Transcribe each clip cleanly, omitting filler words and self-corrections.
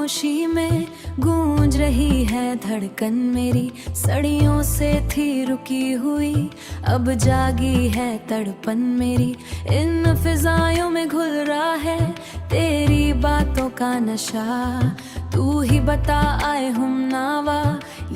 खामोशी में गूंज रही है धड़कन मेरी, सदियों से थी रुकी हुई अब जागी है तड़पन मेरी। इन फिजायों में घुल रहा है तेरी बातों का नशा, तू ही बता आए हम नावा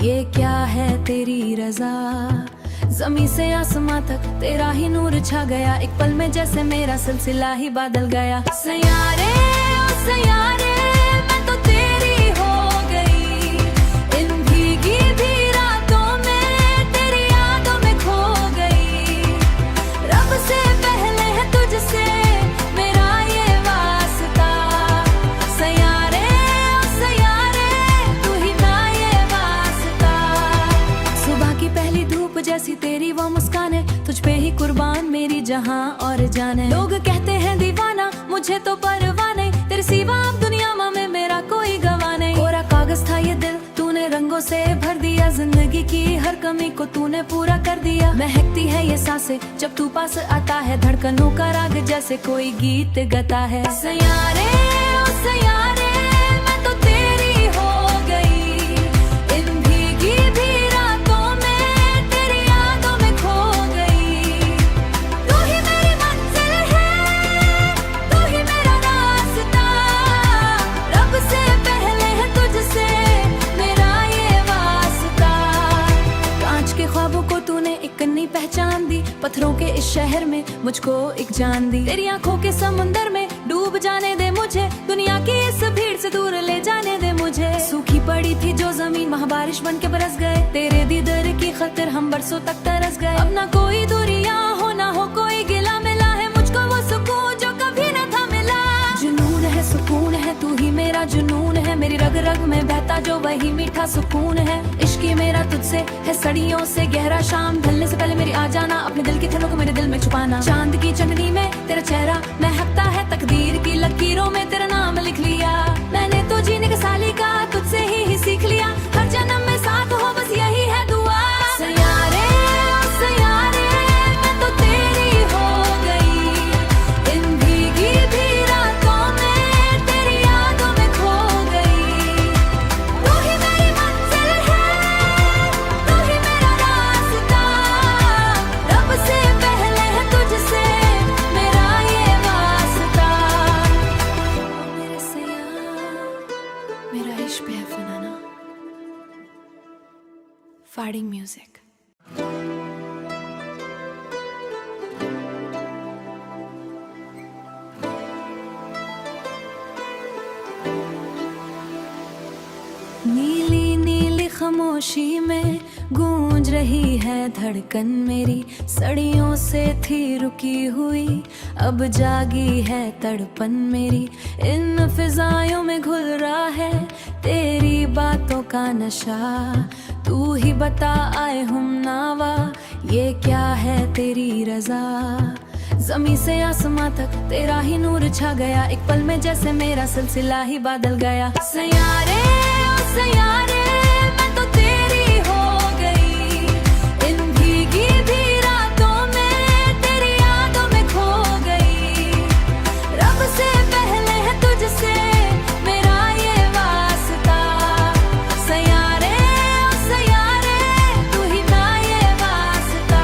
ये क्या है तेरी रजा। जमी से आसमां तक तेरा ही नूर छा गया, एक पल में जैसे मेरा सिलसिला ही बदल गया। सयारे ओ सयारे मैं तो तेरी हो गई, इन भीगी भी रातों में तेरी यादों में खो गई। रब से पहले है तुझसे मेरा ये वास्ता, सयारे ओ सयारे तू ही ना ये वास्ता। सुबह की पहली धूप जैसी तेरी वो मुस्कान है, तुझ पे ही कुर्बान मेरी जहां और जान है। लोग कहते हैं दीवाना मुझे तो परवाह नहीं, तेरे सिवा अब दुनिया में मेरा कोई गवाह नहीं। कोरा कागज था ये दिल तूने रंगों से भर दिया, जिंदगी की हर कमी को तूने पूरा कर दिया। महकती है ये सांसें जब तू पास आता है, धड़कनों का राग जैसे कोई गीत गाता है। सयारे ओ सयारे मैं तो तेरी हो गई, इन भीगी भी रातों में तेरी यादों में खो गई। तू ही मेरी मंजिल है, तू ही मेरा रास्ता, रब से पहले है तुझसे मेरा ये वास्ता। कांच के ख्वाबों को तूने एक नई पहचान दी, पत्थरों के इस शहर में मुझको एक जान दी। तेरी आंखों के समुंदर में डूब जाने दे मुझे, दुनिया की इस भीड़ से दूर ले जाने दे मुझे। सूखी पड़ी थी जो जमीन वहाँ बारिश बन के बरस गए, तेरे दीदार की खातिर हम बरसों तक तरस गए। अब ना कोई दूरियां हो ना हो कोई गिला मिला है, मुझको वो सुकून जो कभी न था मिला। जुनून है सुकून है तू ही मेरा जुनून है, मेरी रग रग में बहता जो वही मीठा सुकून है। इश्क ये मेरा तुझसे है सदियों से गहरा, शाम ढलने से पहले मेरी आ जाना, अपने दिल की ठंडक को मेरे दिल में छुपाना। चांद की चंदनी में तेरा चेहरा महकता है, तकदीर की लकीरों में तेरा नाम लिख लिया। मैंने तो जीने का सालीका तुझसे ही सीख लिया, हर जन्म में साथ हो बस यही है दुआ। सयारे ओ सयारे मैं तो तेरी हो गई, इन भीगी भी रातों में तेरी यादों में खो गई। तू ही मेरी मंजिल है, तू ही मेरा रास्ता, रब से पहले है तुझसे मेरा ये वास्ता। मेरे सयार मेरा इश्क है फनाना। फाड़िंग म्यूजिक। नीली नीली खामोशी में गूंज रही है धड़कन मेरी, सदियों से थी रुकी हुई अब जागी है तड़पन मेरी। इन फिजायों में घुल रहा है तेरी बातों का नशा, तू ही बता आए हम नावा ये क्या है तेरी रजा। जमी से आसमां तक तेरा ही नूर छा गया, एक पल में जैसे मेरा सिलसिला ही बदल गया। सयारे ओ सयारे मैं तो तेरी हो गई, इन भीगी भी रातों में तेरी यादों में खो गई। रब से पहले है तुझसे मेरा ये वास्ता, सयारे ओ सयारे तू ही ना ये वास्ता।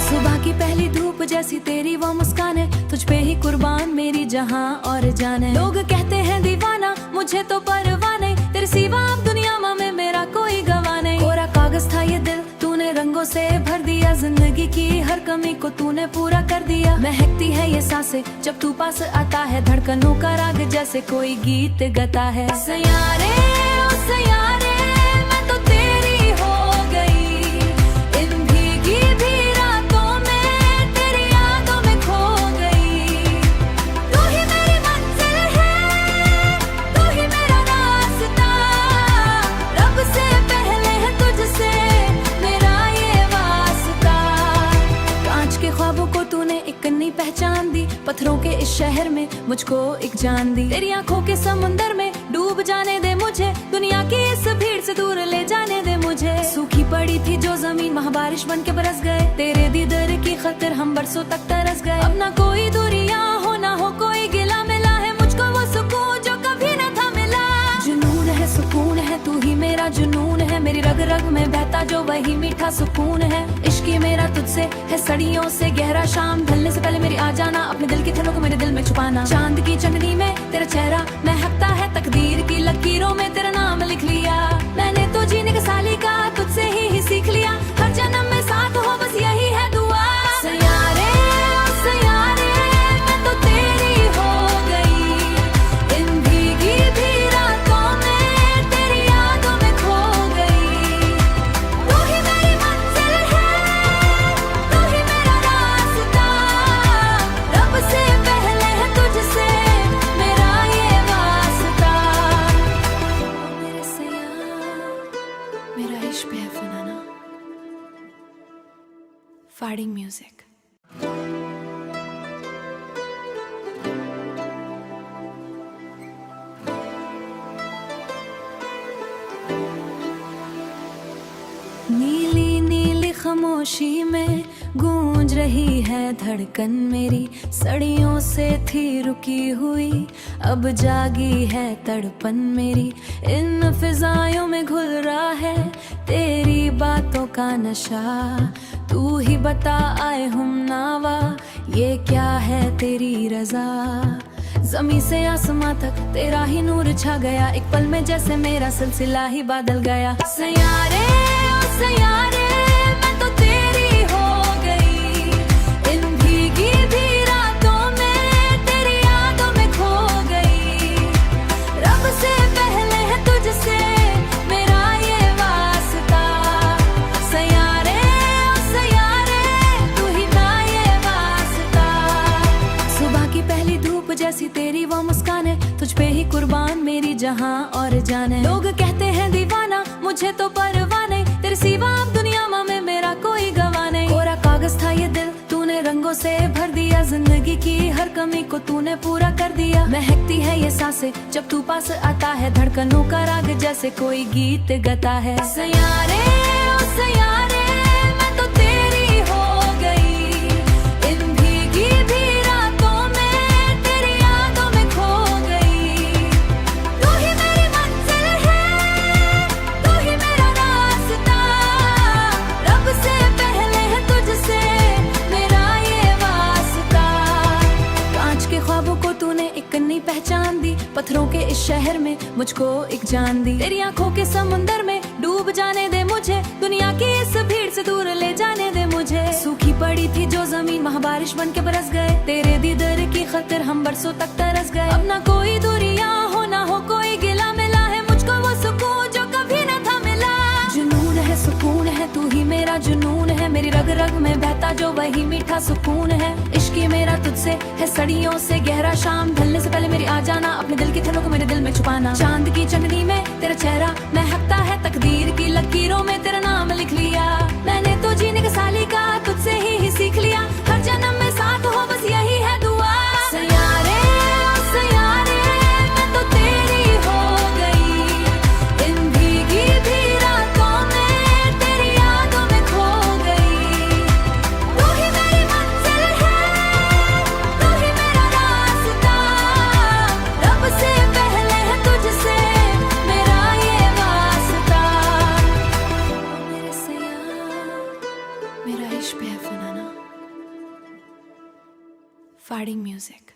सुबह की पहली धूप जैसी तेरी वो मुस्कान है, तुझ पे ही कुर्बान मेरी जहां और जान है। लोग कहते हैं दीवाना मुझे तो परवाह नहीं, तेरे सिवा अब दुनिया में मेरा कोई गवाह नहीं। कोरा कागज था ये दिल तूने रंगों से भर दिया, जिंदगी की हर कमी को तूने पूरा कर दिया। महकती है ये सांसें जब तू पास आता है, धड़कनों का राग जैसे कोई गीत गाता है। सयारे ओ सयारे मैं तो तेरी हो गई, इन भीगी भी रातों में तेरी यादों में खो गई। तू ही मेरी मंजिल है, तू ही मेरा रास्ता, रब से पहले है तुझसे मेरा ये वास्ता। कांच के ख्वाबों को तूने एक नई पहचान दी, पत्थरों के इस शहर में मुझको एक जान दी। तेरी आंखों के समुंदर में डूब जाने दे मुझे, दुनिया की इस भीड़ से दूर ले जाने दे मुझे। सूखी पड़ी थी जो जमीन वहाँ बारिश बन के बरस गए, तेरे दीदार की खातिर हम बरसों तक तरस गए। अब ना कोई दूरियां हो ना हो कोई गिला मिला है, मुझको वो सुकून जो कभी न था मिला। मीठा सुकून है। इश्क ये मेरा तुझसे है सदियों से गहरा, शाम ढलने से पहले मेरी आ जाना, अपने दिल की ठंडक को मेरे दिल में छुपाना। चांद की चंदनी में तेरा चेहरा महकता है, तकदीर की लकीरों में तेरा नाम लिख लिया। मैंने तो जीने का सालीका तुझसे ही सीख लिया, हर जन्म में साथ हो बस यही है दुआ। सयारे ओ सयारे मैं तो तेरी हो गई, इन भीगी भी रातों में तेरी यादों में खो गई। तू ही मेरी मंजिल है, तू ही मेरा रास्ता, रब से पहले है तुझसे मेरा ये वास्ता। मेरे सयार मेरा इश्क है फनाना। फाड़िंग म्यूजिक। नीली नीली खामोशी में गूंज रही है धड़कन मेरी, सदियों से थी रुकी हुई अब जागी है तड़पन मेरी। इन फिजायों में घुल रहा है तेरी बातों का नशा, तू ही बता आए हम नावा ये क्या है तेरी रजा। जमी से आसमां तक तेरा ही नूर छा गया, एक पल में जैसे मेरा सिलसिला ही बदल गया। सयारे ओ सयारे मैं तो तेरी हो गई, इन भीगी भी रातों में तेरी यादों में खो गई। रब से पहले है तुझसे मेरा ये वास्ता। सयारे ओ सयारे तू ही ना ये वास्ता। सुबह की पहली धूप जैसी तेरी वो मुस्कान है, तुझ पे ही कुर्बान मेरी जहां और जान है। लोग कहते हैं दीवाना मुझे तो परवाह नहीं, तेरे सिवा अब दुनिया में मेरा कोई गवाह नहीं। कोरा कागज था ये दिल तूने रंगों से भर दिया, जिंदगी की हर कमी को तूने पूरा कर दिया। महकती है ये सांसें जब तू पास आता है, धड़कनों का राग जैसे कोई गीत गाता है। सयारे ओ सयारे मैं तो तेरी हो गई, इन भीगी भी रातों में तेरी यादों में खो गई। तू ही मेरी मंजिल है, तू ही मेरा रास्ता, रब से पहले है तुझसे मेरा ये वास्ता। कांच के ख्वाबों को तूने एक नई पहचान दी, पत्थरों के इस शहर में मुझको एक जान दी। तेरी आंखों के समुंदर में डूब जाने दे मुझे, दुनिया की इस भीड़ से दूर ले जाने दे मुझे। सूखी पड़ी थी जो जमीन महाबारिश बन के बरस गए, तेरे दीदार की खातिर हम बरसों तक तरस गए। अब ना कोई दूरियां हो ना हो कोई गिला, मिला है मुझको वो सुकून जो कभी न था मिला। जुनून है सुकून है तू ही मेरा जुनून है, मेरी रग रग में बहता जो वही मीठा सुकून है। इश्क ये मेरा तुझसे है सदियों से गहरा, शाम ढलने से पहले मेरी आ जाना, अपने दिल की ठंडक को मेरे दिल में छुपाना। चांद की चंदनी में तेरा चेहरा महकता है, तकदीर की लकीरों में तेरा नाम लिख लिया। मैंने तो जीने का सालीका तुझसे ही सीख लिया, हर जन्म में साथ हो बस यही है दुआ। सयारे ओ सयारे मैं तो तेरी हो गई, इन भीगी भी रातों में तेरी यादों में खो गई। तू ही मेरी मंजिल है, तू ही मेरा रास्ता, रब से पहले है तुझसे मेरा ये वास्ता। मेरे सयार मेरा इश्क है फनाना। फाड़िंग म्यूजिक।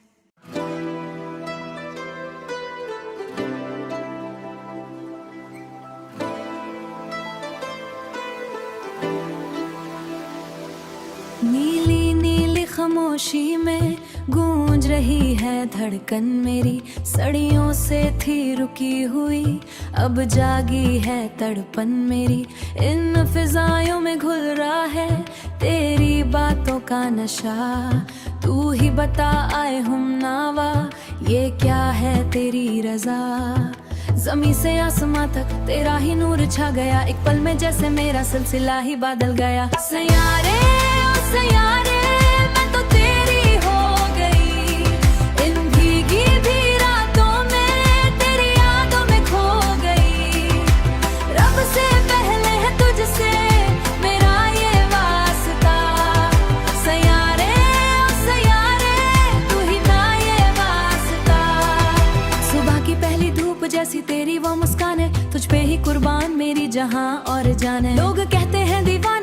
नीली नीली खामोशी में गूंज रही है धड़कन मेरी, सदियों से थी रुकी हुई अब जागी है तड़पन मेरी। इन फिजायों में घुल रहा है तेरी बातों का नशा, तू ही बता आए हम नावा ये क्या है तेरी रजा। जमी से आसमां तक तेरा ही नूर छा गया, एक पल में जैसे मेरा सिलसिला ही बदल गया। सयारे ओ सयारे मैं तो तेरी हो गई, इन भीगी भी रातों में तेरी यादों में खो गई। रब से पहले है तुझसे मेरा ये वास्ता। सयारे ओ सयारे तू ही ना ये वास्ता। सुबह की पहली धूप जैसी तेरी वो मुस्कान है, तुझ पे ही कुर्बान मेरी जहां और जान है। लोग कहते हैं दीवाना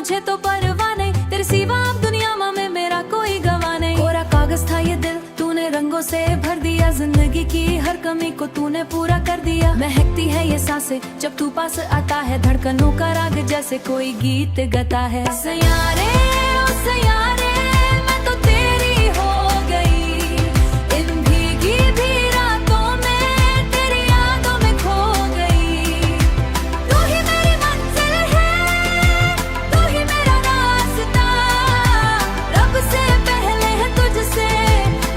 मुझे तो परवाह नहीं, तेरे सिवा अब दुनिया में मेरा कोई गवाह नहीं। कोरा कागज था ये दिल, तूने रंगों से भर दिया, जिंदगी की हर कमी को तूने पूरा कर दिया। महकती है ये सांसें जब तू पास आता है, धड़कनों का राग जैसे कोई गीत गाता है। सयारे ओ सयारे मैं तो तेरी हो गई, इन भीगी भी रातों में तेरी यादों में खो गई। तू ही मेरी मंजिल है, तू ही मेरा रास्ता, रब से पहले है तुझसे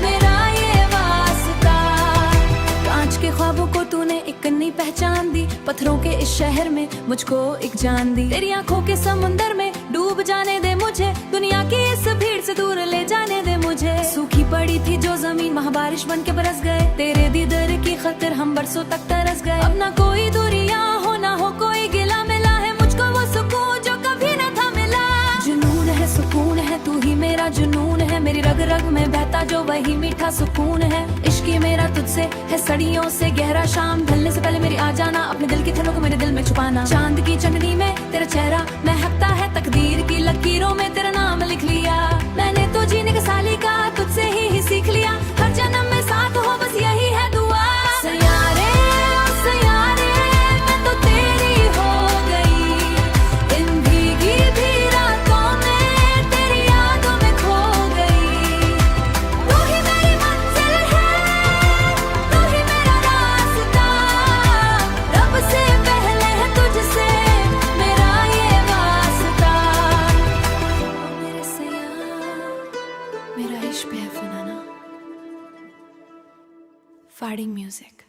मेरा ये वास्ता। कांच के ख्वाबों को तूने एक नई पहचान दी, पत्थरों के इस शहर में मुझको एक जान दी। तेरी आंखों के समुंदर में डूब जाने दे मुझे, दुनिया की इस भीड़ से दूर ले जाने दे मुझे। सूखी पड़ी थी जो जमीन वहाँ बारिश बन के बरस गए, तेरे दीदार की खातिर हम बरसों तक तरस गए। अब ना कोई दूरियां हो ना हो कोई गिला, मिला है मुझको वो सुकून जो कभी ना था मिला। जुनून है सुकून है, तू ही मेरा जुनून है, मेरी रग रग में बहता जो वही मीठा सुकून है। इश्क मेरा तुझसे है सदियों से गहरा, शाम ढलने से पहले मेरी आ जाना, अपने दिल की थनों को मेरे दिल में छुपाना। चांद की चंदनी में तेरा चेहरा महकता है, तकदीर की लकीरों में तेरा नाम लिख लिया। मैंने तो जीने का सालीका तुझसे ही सीख लिया, हर जन्म में साथ हो बस यही है दुआ। सयारे ओ सयारे मैं तो तेरी हो गई, इन भीगी भी रातों में तेरी यादों में खो गई। तू ही मेरी मंजिल है, तू ही मेरा रास्ता, रब से पहले है तुझसे मेरा ये वास्ता। मेरे सयार मेरा इश्क है फनाना। फाड़िंग म्यूजिक।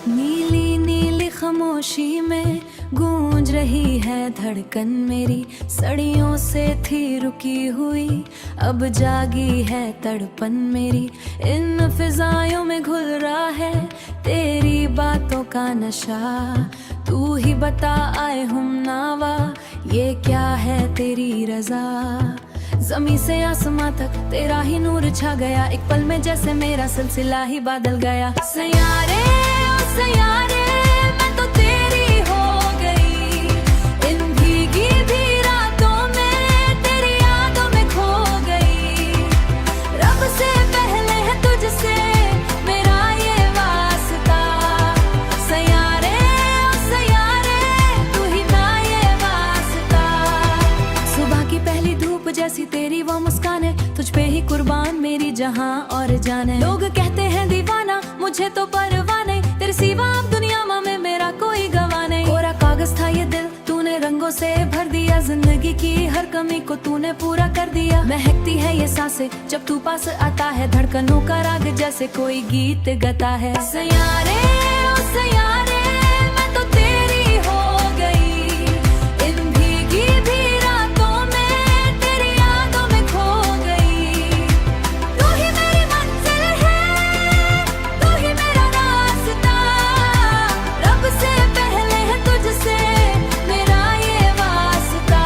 नीली नीली खामोशी में गूंज रही है धड़कन मेरी, सदियों से थी रुकी हुई अब जागी है तड़पन मेरी। इन फिजायों में घुल रहा है तेरी बातों का नशा, तू ही बता आए हम नावा ये क्या है तेरी रजा। जमी से आसमां तक तेरा ही नूर छा गया, एक पल में जैसे मेरा सिलसिला ही बदल गया। सयारे ओ सयारे मैं तो तेरी हो गई, इन भीगी भी रातों में तेरी यादों में खो गई। रब से पहले है तुझसे मेरा ये वास्ता। सयारे ओ सयारे तू ही मेरा ये वास्ता। सुबह की पहली धूप जैसी तेरी वो मुस्कान है, तुझ पे ही कुर्बान मेरी जहां और जान है। लोग कहते हैं दीवाना मुझे तो परवाह नहीं, तेरे सिवा अब दुनिया में मेरा कोई गवाह नहीं। कोरा कागज था ये दिल, तूने रंगों से भर दिया, जिंदगी की हर कमी को तूने पूरा कर दिया। महकती है ये सांसें जब तू पास आता है, धड़कनों का राग जैसे कोई गीत गाता है। सयारे ओ सयारे मैं तो तेरी हो गई, इन भीगी भी रातों में तेरी यादों में खो गई। तू ही मेरी मंजिल है, तू ही मेरा रास्ता, रब से पहले है तुझसे मेरा ये वास्ता।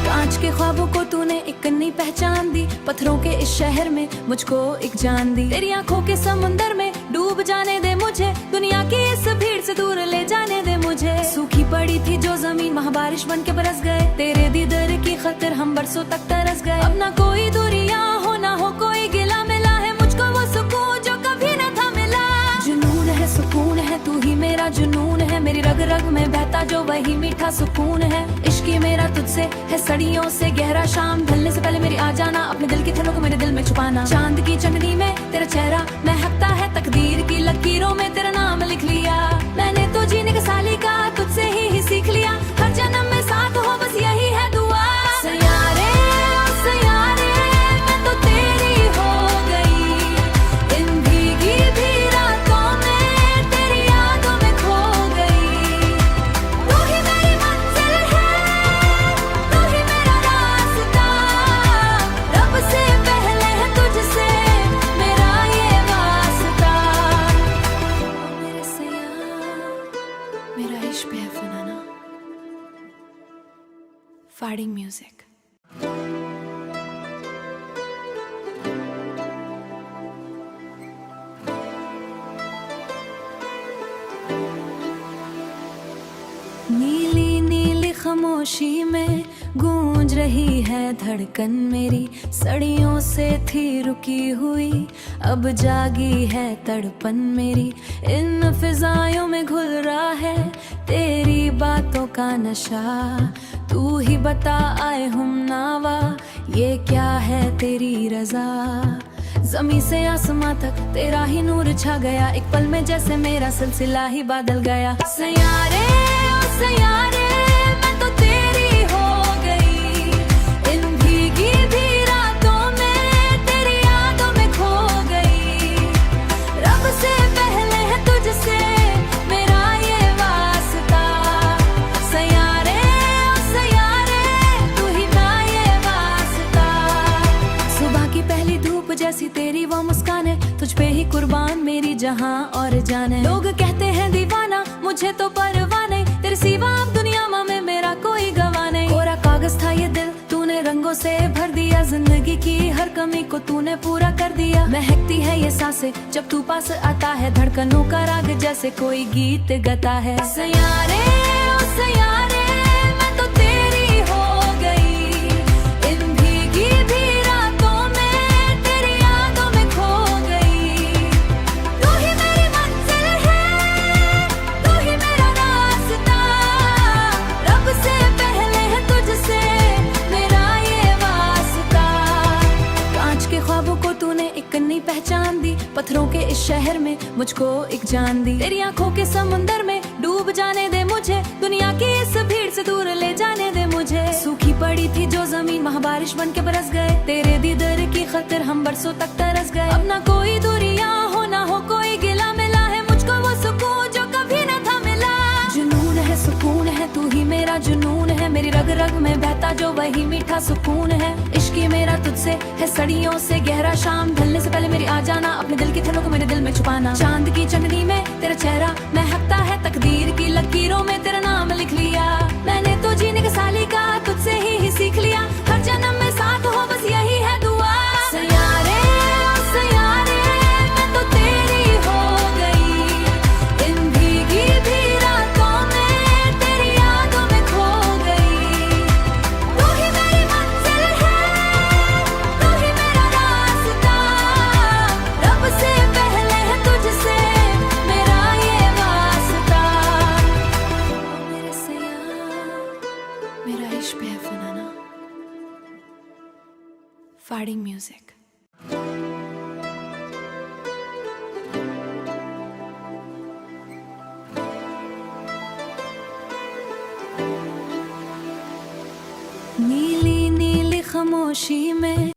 कांच के ख्वाबों को तूने एक नई पहचान दी, पत्थरों के इस शहर में मुझको एक जान दी। तेरी आंखों के समुंदर में डूब जाने दे मुझे, दुनिया की इस भीड़ से दूर ले जाने दे मुझे। सूखी पड़ी थी जो जमीन वहाँ बारिश बन के बरस गए, तेरे दीदार की खातिर हम बरसों तक तरस गए। अब ना कोई दूरियां हो ना हो कोई गिला, मिला है मुझको वो सुकून जो कभी ना था मिला। जुनून है सुकून है, तू ही मेरा जुनून है, मेरी रग रग में बहता जो वही मीठा सुकून है। इश्क मेरा तुझसे है सदियों से गहरा, शाम ढलने से पहले मेरी आ जाना, अपने दिल की थनों को मेरे दिल में छुपाना। चांद की चंदनी में तेरा चेहरा महकता है, तकदीर की लकीरों में तेरा नाम लिख लिया। मैंने तो जीने का सालीका तुझसे ही सीख लिया, हर जन्म में साथ हो बस यही है दुआ। सयारे ओ सयारे मैं तो तेरी हो गई, इन भीगी भी रातों में तेरी यादों में खो गई। तू ही मेरी मंजिल है, तू ही मेरा रास्ता, रब से पहले है तुझसे मेरा ये वास्ता। मेरे सयार मेरा इश्क है फनाना। फाड़िंग म्यूजिक। खामोशी में गूंज रही है धड़कन मेरी, सदियों से थी रुकी हुई, अब जागी है तड़पन मेरी। इन फिजायों में घुल रहा है तेरी बातों का नशा, तू ही बता आए हम नावा, ये क्या है तेरी रजा। जमी से आसमां तक तेरा ही नूर छा गया, एक पल में जैसे मेरा सिलसिला ही बदल गया। सयारे ओ सयारे मैं तो तेरी हो गई, इन भीगी भी रातों में तेरी यादों में खो गई। रब से पहले है तुझसे मेरा ये वास्ता, सयारे ओ सयारे तू ही ना ये वास्ता। सुबह की पहली धूप जैसी तेरी वो मुस्कान है, तुझ पे ही कुर्बान मेरी जहां और जान है। लोग कहते हैं दीवाना, मुझे तो परवाह नहीं, तेरे सिवा अब दुनिया में मेरा कोई गवाह नहीं। कोरा कागज था ये दिल, तूने रंगों से भर दिया, जिंदगी की हर कमी को तूने पूरा कर दिया। महकती है ये सांसें जब तू पास आता है, धड़कनों का राग जैसे कोई गीत गाता है। सयारे ओ सयारे मैं तो तेरी हो गई, इन भीगी भी रातों में तेरी यादों में खो गई। तू ही मेरी मंजिल है, तू ही मेरा रास्ता, रब से पहले है तुझसे मेरा ये वास्ता। कांच के ख्वाबों को तूने एक नई पहचान दी, पत्थरों के इस शहर में मुझको एक जान दी। तेरी आंखों के समुंदर में डूब जाने दे मुझे, दुनिया की इस भीड़ से दूर ले जाने दे मुझे। सूखी पड़ी थी जो जमीन वहाँ बारिश बन के बरस गए, तेरे दीदार की खातिर हम बरसों तक तरस गए। अब ना कोई दूरियां हो ना हो कोई गिला, मिला है मुझको वो सुकून जो कभी न था मिला। जुनून है सुकून है तू ही मेरा जुनून है, मेरी रग रग में बहता जो वही मीठा सुकून है। इश्क ही मेरा तुझसे है सदियों से गहरा, शाम ढलने से पहले मेरी आ जाना, अपने दिल की थलों को मेरे दिल में छुपाना। चांद की चंदनी में तेरा चेहरा महकता है, तकदीर की लकीरों में तेरा नाम लिख लिया। मैंने तो जीने का सालीका तुझसे ही सीख लिया, हर जन्म में साथ हो बस यही है दुआ। सयारे ओ सयारे मैं तो तेरी हो गई, इन भीगी भी रातों में तेरी यादों में खो गई। तू ही मेरी मंजिल है, तू ही मेरा रास्ता, रब से पहले है तुझसे मेरा ये वास्ता। मेरे सयार मेरा इश्क है फनाना। फाड़िंग म्यूजिक। नीली नीली खामोशी में